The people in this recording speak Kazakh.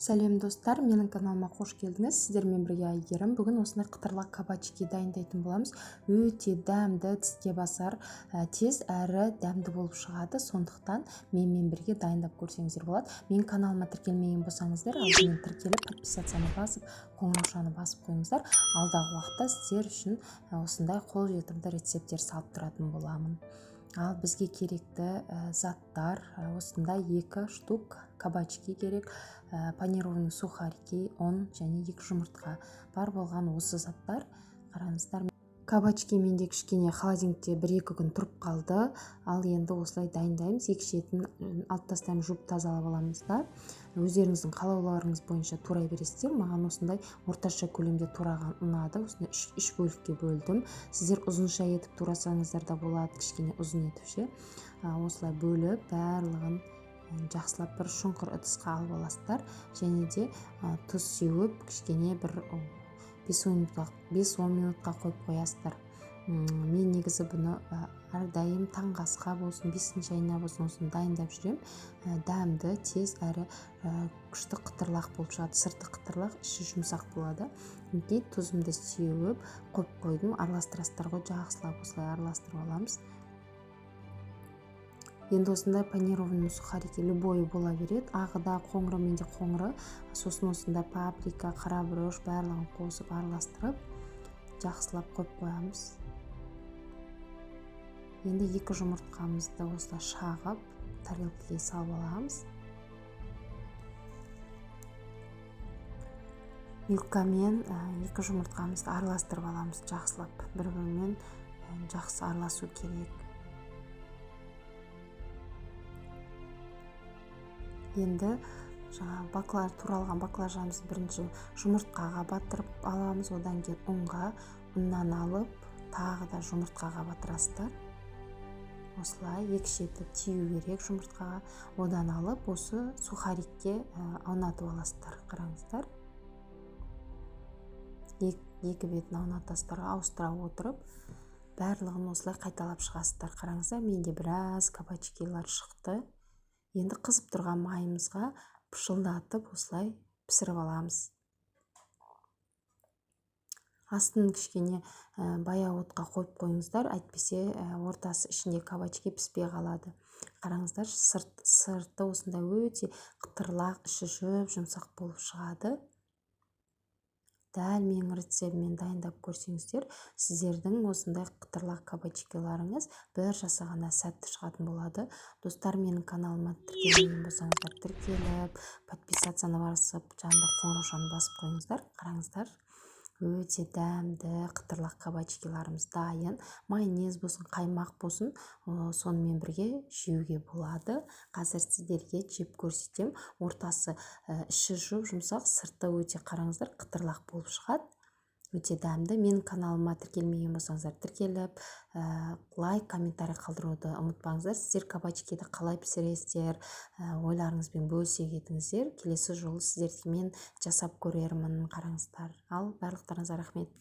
Сәлем достар, менің каналыма қош келдіңіз. Сіздермен бірге Айгерім. Бүгін осындай қытырлақ кабачки дайындайтын боламыз. Өте дәмді, тіске басар, тез әрі дәмді болып шығады. Сондықтан менімен бірге дайындап көрсеңіздер болады. Менің каналыма тіркелмеген болсаңыздар, алдымен тіркеліп, подписацияны басып, қоңыраушаны басып қойыңыздар. Алдағы уақытта сіздер үшін осындай қолжетімді рецепттер салып тұратын боламын. Ал бізге керекті заттар осындай 2 штук кабачки керек, панированный сухарики, 10 және 2 жұмыртқа. Бар болған осы заттар. Қараңыздар. Кабачки менде кішкене холодильникте 1-2 күн тұрып қалды. Ал енді осылай дайындаймыз. Екі шетін алып тастаймыз, жуып тазалап аламыз да. Өздеріңіздің қалауларыңыз бойынша турай бересіздер. Маған осындай орташа көлемде тураған ұнады. Осындай 3 бөлікке бөлдім. Сіздер ұзынша етіп турасаңыздар да болады, кішкене ұзын етіп ше. Осылай бөліп, барлығын жақсылап бір шұңқыр ыдысқа алып аласыздар. Және де тұз сеуіп, кішкене бір 5-10 минутқа қойып қоясыздар. Мен негізі бұны әрдайым таңғы асқа болсын, бесін шайына болсын осыны дайындап жүрем. Дәмді, тез әрі күшті қытырлақ болып шығады. Сырты қытырлақ, іші жұмсақ болады. Мінекей тұзымды сеуіп қойып қойдым. Араластырасыздар ғой, жақсылап осылай араластырып аламыз. Енді осындай панированный сухарики любой бола береді. Ағыда қоңыры, менде қоңыры. Сосын осындай паприка, қарабұрыш барлығын қосып араластырып, жақсылап қойып қоямыз. Енді 2 жұмыртқамызды осылай шағып, тарелкаға салып аламыз. Милкамен 2 жұмыртқамызды араластырып аламыз, жақсылап. Бір-бірімен жақсы араласу керек. Енді туралған баклажанымызды бірінші жұмыртқаға батырып аламыз, одан кейін ұнға, ұннан алып, тағы да жұмыртқаға батырасыздар. Осылай 2 шеті тию керек жұмыртқаға, одан алып, осы сухарикке аунатып аласыздар. Қараңыздар. 2 бетін аунатасыздар, ауыстыра отырып, барлығын осылай қайталап шығасыздар. Қараңыздар, менде біраз кабачкилар шықты. Енді қызып тұрған майымызға пышылдатып осылай пісіріп аламыз. Астын кішкене баяу отқа қойып қойыңыздар, әйтпесе ортасы ішінде кабачки піспей қалады. Қараңыздар, сырты осындай өте қытырлақ, іші жұмсақ болып шығады. Дәл менің рецептіммен дайындап көрсеңіздер, сіздердің осындай қытырлақ кабачкиларыңыз бір жасағана сәтті шығатын болады. Достар, менің каналыма тіркелмеген болсаңыздар, тіркеліп, подписацияны басып, жанында қоңыраушаны басып қойыңыздар. Қараңыздар, өте дәмді қытырлақ кабачкиларымыз дайын. Майонез болсын, қаймақ болсын, сонымен бірге жеуге болады. Қазір сіздерге жеп көрсетем. Ортасы іші жұмсақ, сырты өте, қараңыздар, қытырлақ болып шығады. Өте дәмді. Менің каналыма тіркелмеген болсаңыздар, тіркеліп, лайк, комментарий қалдыруды ұмытпаңыздар. Сіздер кабачкиді қалай пісіресіздер, ойларыңызбен бөлісе кетіңіздер. Келесі жолы сіздермен жасап көрермін. Қараңыздар. Ал барлықтарыңызға рахмет.